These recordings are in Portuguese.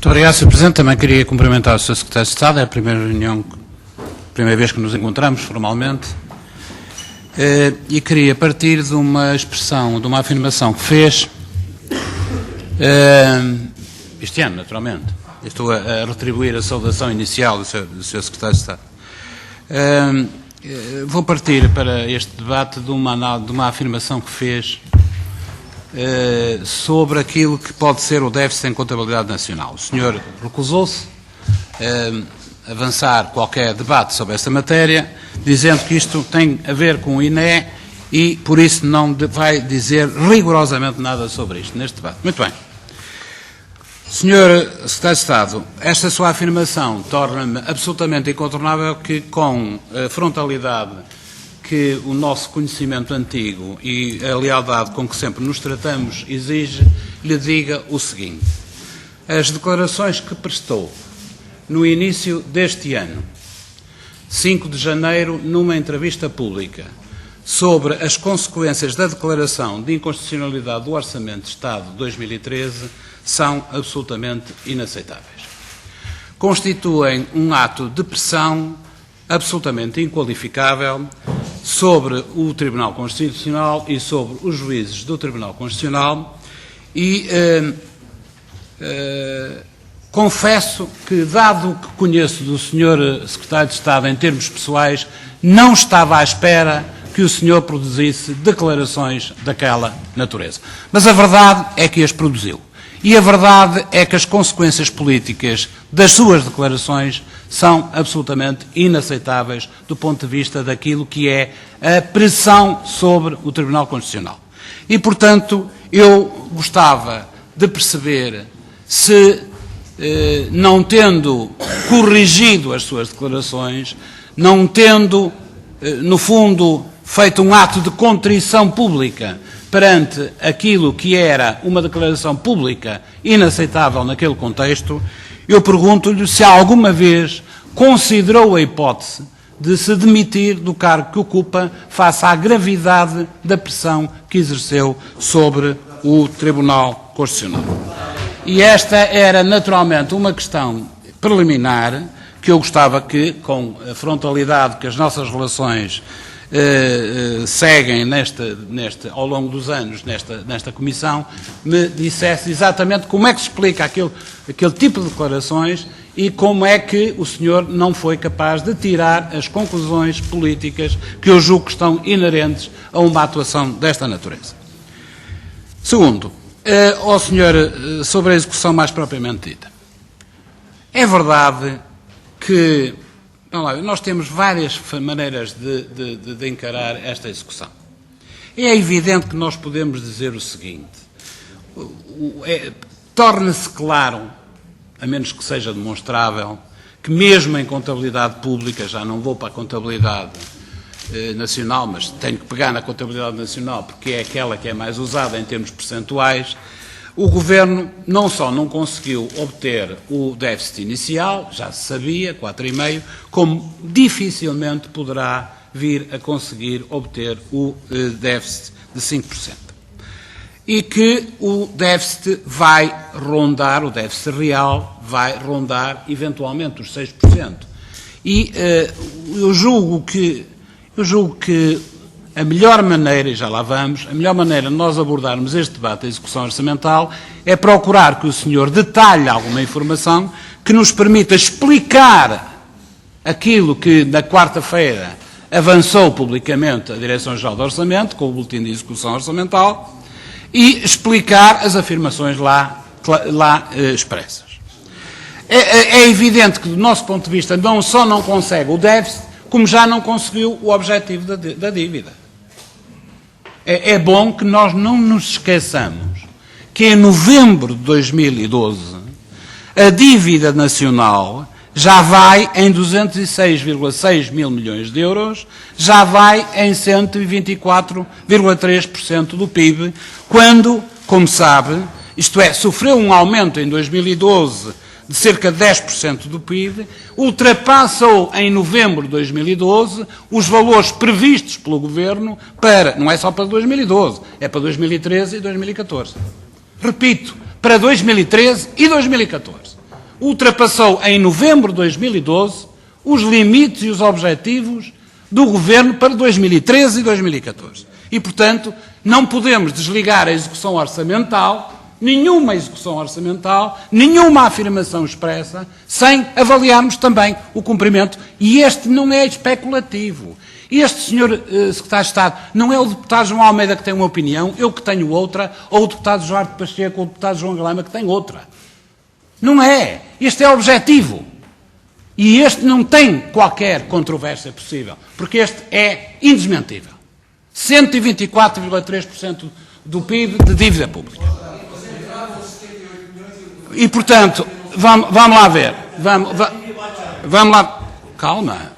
Muito obrigado, Sr. Presidente. Também queria cumprimentar o Sr. Secretário de Estado. É a primeira reunião, primeira vez que nos encontramos formalmente. E queria partir de uma expressão, de uma afirmação que fez este ano, naturalmente. Estou a retribuir a saudação inicial do Sr. Secretário de Estado. Vou partir para este debate de uma afirmação que fez sobre aquilo que pode ser o déficit em contabilidade nacional. O senhor recusou-se a avançar qualquer debate sobre esta matéria, dizendo que isto tem a ver com o INE e, por isso, não vai dizer rigorosamente nada sobre isto neste debate. Muito bem. Senhor Secretário de Estado, esta sua afirmação torna-me absolutamente incontornável que, com a frontalidade que o nosso conhecimento antigo e a lealdade com que sempre nos tratamos exige, lhe diga o seguinte. As declarações que prestou no início deste ano, 5 de janeiro, numa entrevista pública, sobre as consequências da declaração de inconstitucionalidade do Orçamento de Estado de 2013, são absolutamente inaceitáveis. Constituem um ato de pressão absolutamente inqualificável sobre o Tribunal Constitucional e sobre os juízes do Tribunal Constitucional e confesso que, dado o que conheço do Sr. Secretário de Estado em termos pessoais, não estava à espera que o senhor produzisse declarações daquela natureza. Mas a verdade é que as produziu. E a verdade é que as consequências políticas das suas declarações são absolutamente inaceitáveis do ponto de vista daquilo que é a pressão sobre o Tribunal Constitucional. E, portanto, eu gostava de perceber se, não tendo corrigido as suas declarações, não tendo, no fundo, feito um ato de contrição pública perante aquilo que era uma declaração pública inaceitável naquele contexto, eu pergunto-lhe se alguma vez considerou a hipótese de se demitir do cargo que ocupa face à gravidade da pressão que exerceu sobre o Tribunal Constitucional. E esta era, naturalmente, uma questão preliminar que eu gostava que, com a frontalidade que as nossas relações seguem ao longo dos anos nesta comissão, me dissesse exatamente como é que se explica aquele tipo de declarações e como é que o senhor não foi capaz de tirar as conclusões políticas que eu julgo que estão inerentes a uma atuação desta natureza. Segundo, ao senhor, sobre a execução mais propriamente dita. É verdade que nós temos várias maneiras de encarar esta execução. É evidente que nós podemos dizer o seguinte, torna-se claro, a menos que seja demonstrável, que mesmo em contabilidade pública, já não vou para a contabilidade nacional, mas tenho que pegar na contabilidade nacional porque é aquela que é mais usada em termos percentuais, o Governo não só não conseguiu obter o déficit inicial, já se sabia, 4,5%, como dificilmente poderá vir a conseguir obter o déficit de 5%. E que o déficit vai rondar, o déficit real vai rondar eventualmente os 6%. E eu julgo que a melhor maneira, e já lá vamos, a melhor maneira de nós abordarmos este debate da execução orçamental é procurar que o senhor detalhe alguma informação que nos permita explicar aquilo que na quarta-feira avançou publicamente a Direção-Geral do Orçamento, com o boletim de execução orçamental, e explicar as afirmações lá expressas. É evidente que, do nosso ponto de vista, não só não consegue o déficit, como já não conseguiu o objetivo da dívida. É bom que nós não nos esqueçamos que em novembro de 2012 a dívida nacional já vai em 206,6 mil milhões de euros, já vai em 124,3% do PIB, quando, como sabe, isto é, sofreu um aumento em 2012 de cerca de 10% do PIB, ultrapassou em novembro de 2012 os valores previstos pelo Governo para, não é só para 2012, é para 2013 e 2014. Repito, para 2013 e 2014. ultrapassou em novembro de 2012 os limites e os objetivos do Governo para 2013 e 2014. E, portanto, não podemos desligar a execução orçamental, nenhuma execução orçamental, nenhuma afirmação expressa, sem avaliarmos também o cumprimento. E este não é especulativo. Este senhor secretário de Estado não é o deputado João Almeida que tem uma opinião, eu que tenho outra, ou o deputado João Pacheco, ou o deputado João Galama que tem outra. Não é. Este é objetivo. E este não tem qualquer controvérsia possível, porque este é indesmentível. 124,3% do PIB de dívida pública. E, portanto, vamos lá ver. Vamos lá. Calma.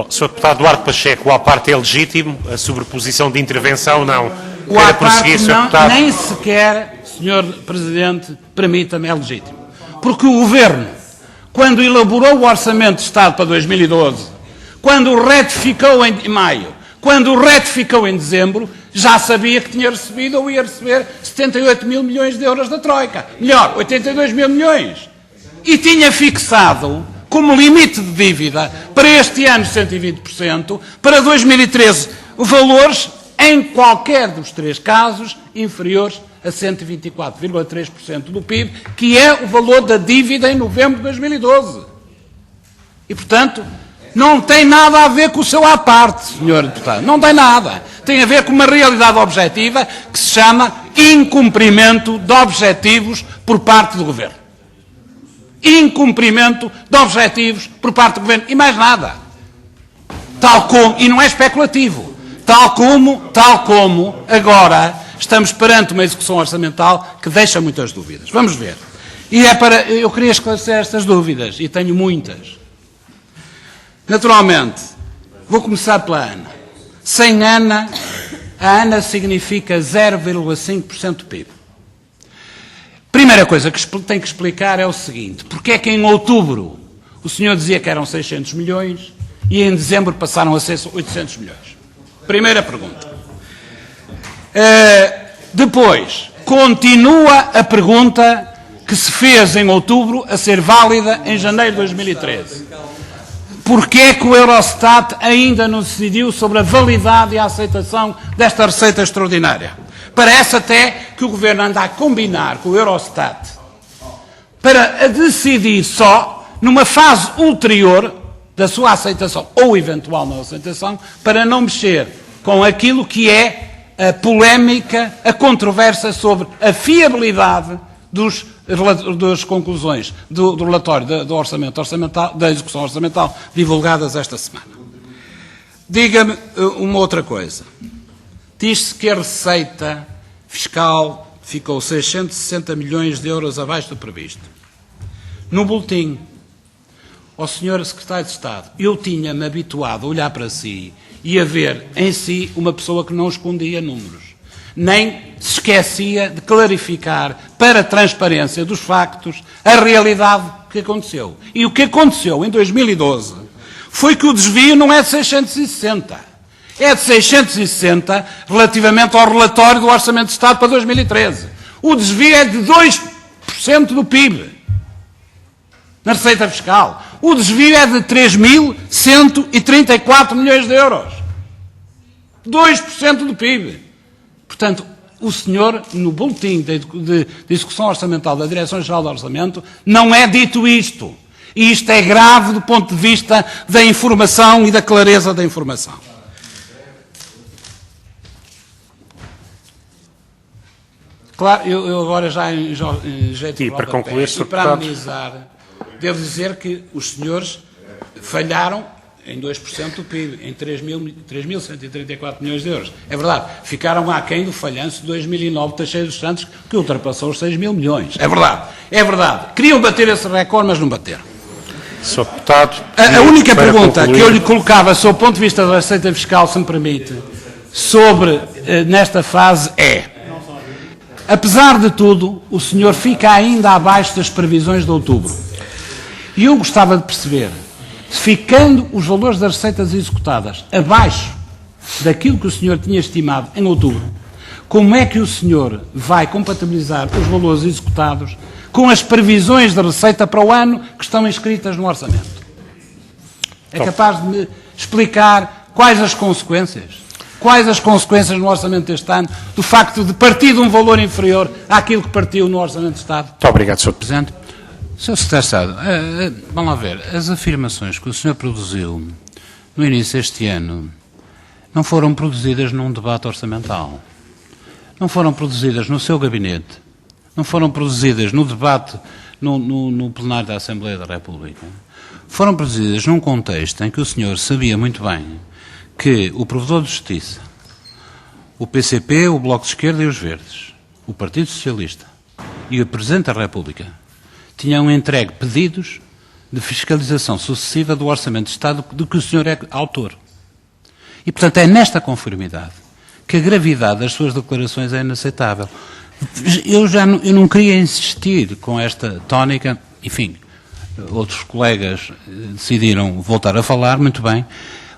Sr. Deputado Duarte Pacheco, o à parte é legítimo, a sobreposição de intervenção não. O à parte não, nem sequer, Sr. Presidente, permita-me, é legítimo. Porque o Governo, quando elaborou o Orçamento de Estado para 2012, quando o retificou em maio, quando o retificou em dezembro, já sabia que tinha recebido ou ia receber 78 mil milhões de euros da Troika. Melhor, 82 mil milhões. E tinha fixado como limite de dívida para este ano 120%, para 2013 valores, em qualquer dos três casos, inferiores a 124,3% do PIB, que é o valor da dívida em novembro de 2012. E, portanto, não tem nada a ver com o seu à parte, Sr. Deputado. Não tem nada. Tem a ver com uma realidade objetiva que se chama incumprimento de objetivos por parte do Governo. Incumprimento de objetivos por parte do Governo. E mais nada. Tal como, e não é especulativo, tal como agora estamos perante uma execução orçamental que deixa muitas dúvidas. Vamos ver. E eu queria esclarecer estas dúvidas, e tenho muitas. Naturalmente, vou começar pela ANA. Sem ANA, a ANA significa 0,5% do PIB. Primeira coisa que tem que explicar é o seguinte: porque é que em outubro o senhor dizia que eram 600 milhões e em dezembro passaram a ser 800 milhões? Primeira pergunta. Depois, continua a pergunta que se fez em outubro a ser válida em janeiro de 2013. Porquê é que o Eurostat ainda não decidiu sobre a validade e a aceitação desta receita extraordinária? Parece até que o Governo anda a combinar com o Eurostat para decidir só numa fase ulterior da sua aceitação ou eventual não aceitação, para não mexer com aquilo que é a polémica, a controvérsia sobre a fiabilidade das conclusões do relatório do orçamento orçamental, da execução orçamental divulgadas esta semana. Diga-me uma outra coisa. Diz-se que a receita fiscal ficou 660 milhões de euros abaixo do previsto. No boletim, ao Sr. Secretário de Estado, eu tinha-me habituado a olhar para si e a ver em si uma pessoa que não escondia números, nem se esquecia de clarificar para a transparência dos factos a realidade que aconteceu. E o que aconteceu em 2012 foi que o desvio não é de 660. É de 660 relativamente ao relatório do Orçamento de Estado para 2013. O desvio é de 2% do PIB na receita fiscal. O desvio é de 3.134 milhões de euros. 2% do PIB. Portanto, o senhor, no boletim de execução orçamental da Direção-Geral do Orçamento, não é dito isto. E isto é grave do ponto de vista da informação e da clareza da informação. Claro, eu agora já em jeito de para concluir, e para amenizar, devo dizer que os senhores falharam em 2% do PIB, em 3.134 milhões de euros. É verdade, ficaram aquém do falhanço de 2009 Teixeira dos Santos, que ultrapassou os 6 mil milhões. É verdade, é verdade. Queriam bater esse recorde, mas não bateram. Sr. Deputado, a única pergunta que eu lhe colocava, sob o ponto de vista da receita fiscal, se me permite, nesta fase é: apesar de tudo, o senhor fica ainda abaixo das previsões de outubro. E eu gostava de perceber, ficando os valores das receitas executadas abaixo daquilo que o senhor tinha estimado em outubro, como é que o senhor vai compatibilizar os valores executados com as previsões de receita para o ano que estão inscritas no orçamento? É capaz de me explicar quais as consequências? Quais as consequências no orçamento deste ano do facto de partir de um valor inferior àquilo que partiu no orçamento de Estado? Muito obrigado, Sr. Presidente. Sr. Secretário de Estado, vamos lá ver. As afirmações que o senhor produziu no início deste ano não foram produzidas num debate orçamental. Não foram produzidas no seu gabinete. Não foram produzidas no debate no plenário da Assembleia da República. Foram produzidas num contexto em que o senhor sabia muito bem que o Provedor de Justiça, o PCP, o Bloco de Esquerda e os Verdes, o Partido Socialista e o Presidente da República tinham entregue pedidos de fiscalização sucessiva do Orçamento de Estado de que o senhor é autor. E, portanto, é nesta conformidade que a gravidade das suas declarações é inaceitável. Eu não queria insistir com esta tónica, enfim, outros colegas decidiram voltar a falar, muito bem.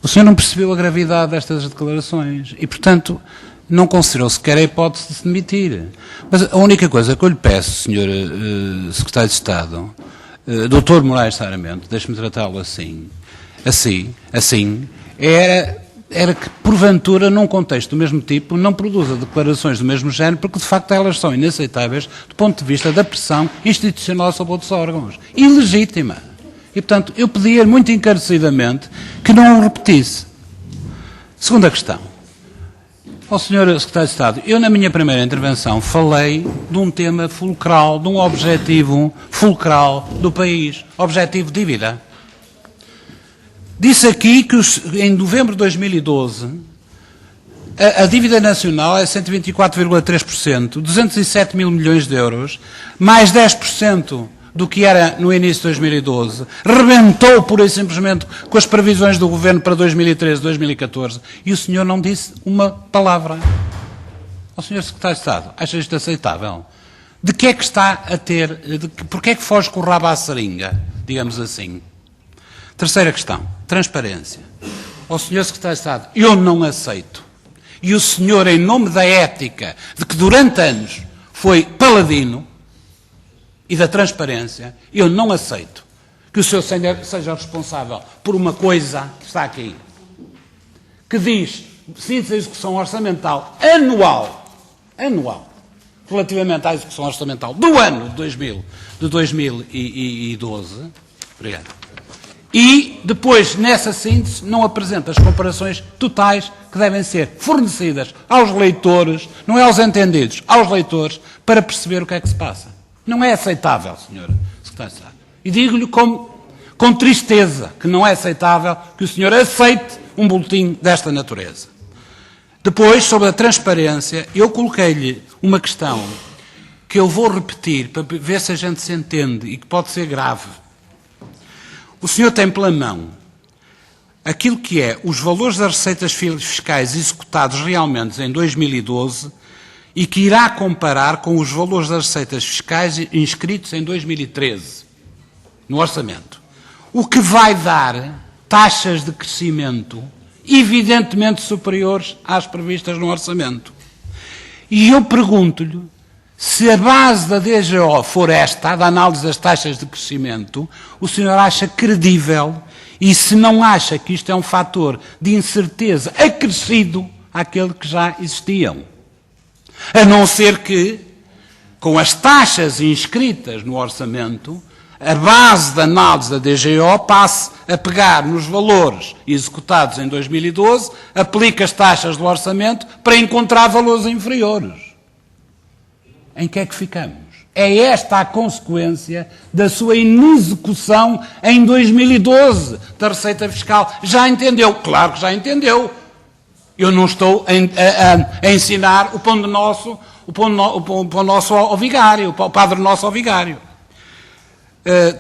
O senhor não percebeu a gravidade destas declarações e, portanto, não considerou sequer a hipótese de se demitir. Mas a única coisa que eu lhe peço, Sr. Secretário de Estado, Dr. Moraes Sarmento, deixe-me tratá-lo assim, era que, porventura, num contexto do mesmo tipo, não produza declarações do mesmo género, porque, de facto, elas são inaceitáveis do ponto de vista da pressão institucional sobre outros órgãos. Ilegítima. E, portanto, eu pedia muito encarecidamente que não o repetisse. Segunda questão. Ao Sr. Secretário de Estado, eu na minha primeira intervenção falei de um tema fulcral, de um objetivo fulcral do país, objetivo de dívida. Disse aqui que em novembro de 2012 a dívida nacional é 124,3%, 207 mil milhões de euros, mais 10% do que era no início de 2012, rebentou pura e simplesmente com as previsões do Governo para 2013, 2014, e o senhor não disse uma palavra. Ao Sr. Secretário de Estado, acha isto aceitável? De que é que está a ter, porquê é que foge com o rabo à seringa, digamos assim? Terceira questão, transparência. Ao Sr. Secretário de Estado, eu não aceito, e o senhor, em nome da ética, de que durante anos foi paladino, e da transparência, eu não aceito que o senhor seja responsável por uma coisa que está aqui, que diz síntese da execução orçamental anual, relativamente à execução orçamental do ano de 2012, obrigado, e depois, nessa síntese, não apresenta as comparações totais que devem ser fornecidas aos leitores, não é aos entendidos, aos leitores, para perceber o que é que se passa. Não é aceitável, Sr. Secretário de Estado. E digo-lhe com tristeza que não é aceitável que o senhor aceite um boletim desta natureza. Depois, sobre a transparência, eu coloquei-lhe uma questão que eu vou repetir para ver se a gente se entende e que pode ser grave. O senhor tem pela mão aquilo que é os valores das receitas fiscais executados realmente em 2012 e que irá comparar com os valores das receitas fiscais inscritos em 2013, no orçamento. O que vai dar taxas de crescimento evidentemente superiores às previstas no orçamento. E eu pergunto-lhe, se a base da DGO for esta, da análise das taxas de crescimento, o senhor acha credível e se não acha que isto é um fator de incerteza acrescido àquele que já existiam? A não ser que, com as taxas inscritas no orçamento, a base da análise da DGO passe a pegar nos valores executados em 2012, aplica as taxas do orçamento para encontrar valores inferiores. Em que é que ficamos? É esta a consequência da sua inexecução em 2012 da Receita Fiscal. Já entendeu? Claro que já entendeu. Eu não estou a ensinar o pão nosso ao vigário, o Padre Nosso ao vigário.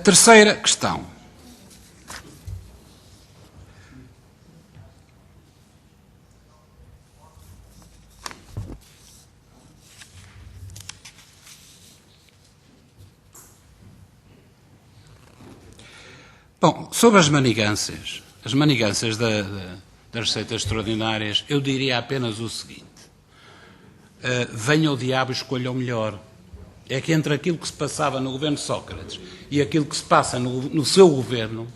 Terceira questão. Bom, sobre as manigâncias das receitas extraordinárias, eu diria apenas o seguinte: venha o diabo e escolha o melhor. É que entre aquilo que se passava no governo de Sócrates e aquilo que se passa no seu governo,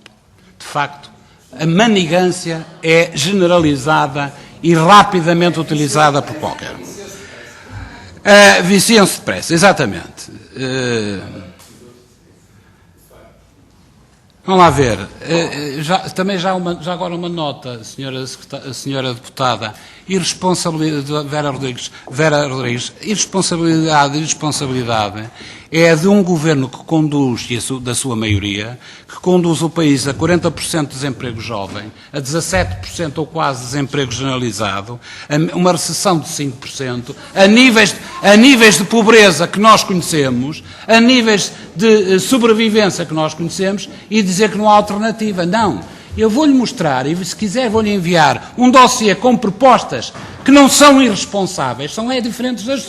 de facto, a manigância é generalizada e rapidamente utilizada por qualquer um. Viciam-se depressa, exatamente. Vamos lá ver. Já agora uma nota, senhora deputada. Vera Rodrigues, irresponsabilidade é de um governo que conduz, da sua maioria, que conduz o país a 40% de desemprego jovem, a 17% ou quase desemprego generalizado, a uma recessão de 5%, a níveis de pobreza que nós conhecemos, a níveis de sobrevivência que nós conhecemos, e dizer que não há alternativa. Não. Eu vou-lhe mostrar, e se quiser vou-lhe enviar um dossiê com propostas que não são irresponsáveis, são diferentes das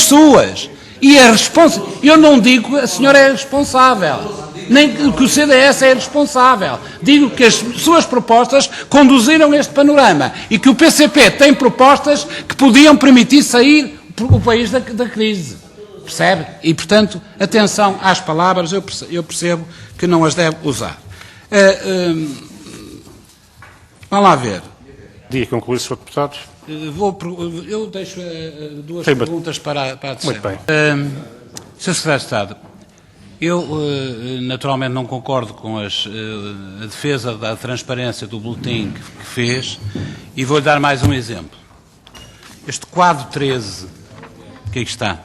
suas. E eu não digo que a senhora é responsável, nem que o CDS é responsável. Digo que as suas propostas conduziram este panorama e que o PCP tem propostas que podiam permitir sair o país da crise. Percebe? E, portanto, atenção às palavras, eu percebo que não as deve usar. Vamos lá ver. Diga concluir, Sr. Deputado. Eu deixo duas perguntas para a terceira. Muito bem. Sr. Secretário de Estado, eu naturalmente não concordo com a defesa da transparência do boletim que fez, e vou-lhe dar mais um exemplo. Este quadro 13, que aí está,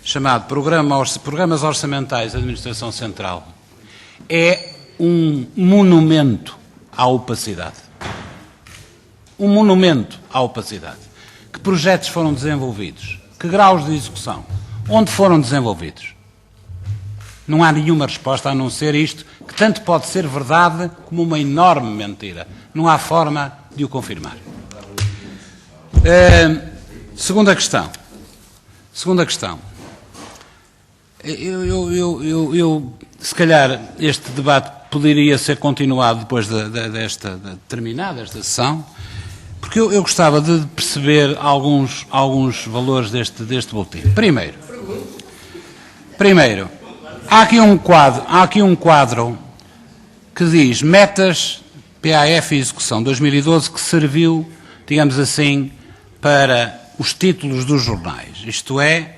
chamado Programas Orçamentais da Administração Central, é um monumento à opacidade. Um monumento à opacidade. Que projetos foram desenvolvidos? Que graus de execução? Onde foram desenvolvidos? Não há nenhuma resposta a não ser isto, que tanto pode ser verdade como uma enorme mentira. Não há forma de o confirmar. Segunda questão. Se calhar este debate poderia ser continuado depois de terminada esta sessão, porque eu gostava de perceber alguns valores deste boletim. Primeiro, há aqui um quadro que diz metas PAF e execução 2012, que serviu, digamos assim, para os títulos dos jornais. Isto é,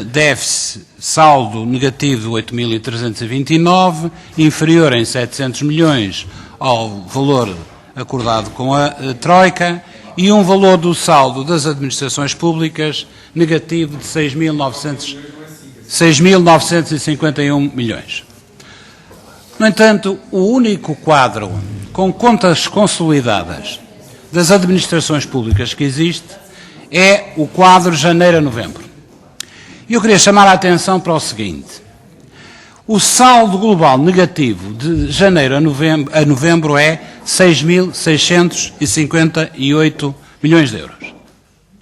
déficit, saldo negativo de 8.329, inferior em 700 milhões ao valor acordado com a Troika, e um valor do saldo das administrações públicas negativo de 6.951 milhões. No entanto, o único quadro com contas consolidadas das administrações públicas que existe é o quadro janeiro a novembro. E eu queria chamar a atenção para o seguinte: o saldo global negativo de janeiro a novembro é 6.658 milhões de euros.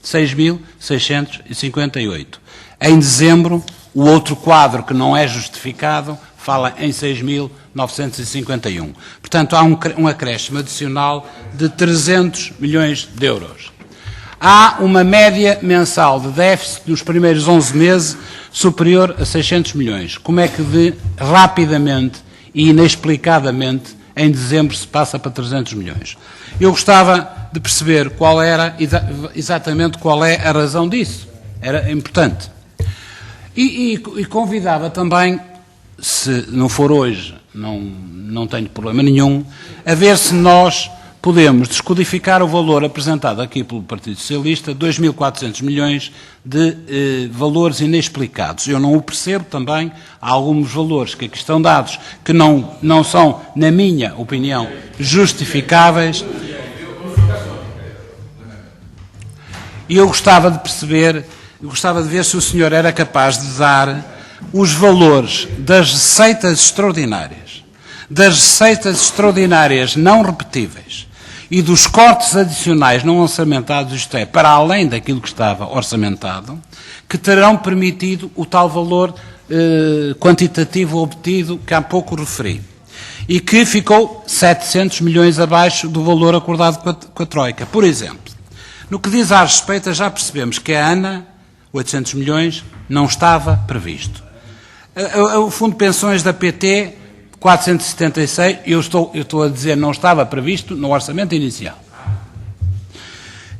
6.658. Em dezembro, o outro quadro que não é justificado fala em 6.951. Portanto, há um acréscimo adicional de 300 milhões de euros. Há uma média mensal de déficit nos primeiros 11 meses superior a 600 milhões. Como é que rapidamente e inexplicadamente em dezembro se passa para 300 milhões? Eu gostava de perceber exatamente qual é a razão disso. Era importante. E convidava também, se não for hoje, não tenho problema nenhum, a ver se nós podemos descodificar o valor apresentado aqui pelo Partido Socialista, 2.400 milhões de valores inexplicados. Eu não o percebo também. Há alguns valores que aqui estão dados que não são, na minha opinião, justificáveis. E eu gostava de perceber, gostava de ver se o senhor era capaz de dar os valores das receitas extraordinárias não repetíveis e dos cortes adicionais não orçamentados, isto é, para além daquilo que estava orçamentado, que terão permitido o tal valor quantitativo obtido que há pouco referi. e que ficou 700 milhões abaixo do valor acordado com a Troika. Por exemplo, no que diz a respeito, já percebemos que a ANA, 800 milhões, não estava previsto. O Fundo de Pensões da PT, 476, eu estou a dizer não estava previsto no orçamento inicial.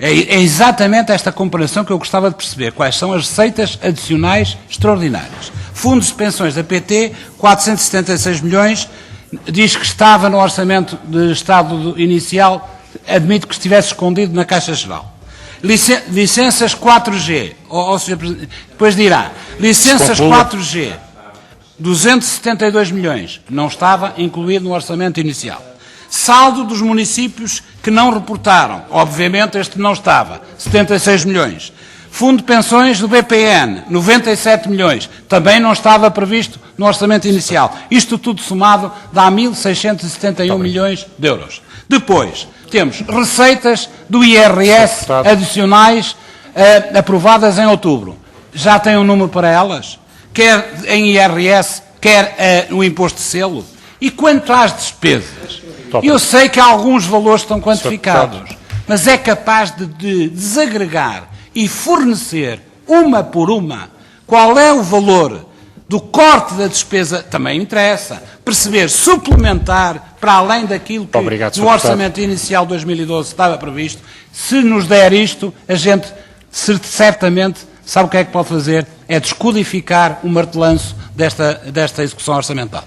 É exatamente esta comparação que eu gostava de perceber. Quais são as receitas adicionais extraordinárias? Fundos de pensões da PT, 476 milhões, diz que estava no orçamento de Estado inicial, admito que estivesse escondido na Caixa Geral. Licenças 4G, ou seja, depois dirá, licenças 4G, 272 milhões, não estava incluído no orçamento inicial. Saldo dos municípios que não reportaram, obviamente este não estava, 76 milhões. Fundo de pensões do BPN, 97 milhões, também não estava previsto no orçamento inicial. Isto tudo somado dá 1.671 milhões de euros. Depois, temos receitas do IRS adicionais aprovadas em outubro. Já tem um número para elas? Quer em IRS, quer no imposto de selo? E quanto às despesas? Eu sei que alguns valores estão quantificados, mas é capaz de desagregar e fornecer, uma por uma, qual é o valor do corte da despesa, também interessa, perceber, suplementar, para além daquilo que no orçamento inicial de 2012 estava previsto. Se nos der isto, a gente certamente sabe o que é que pode fazer, é descodificar o martelanço desta execução orçamental.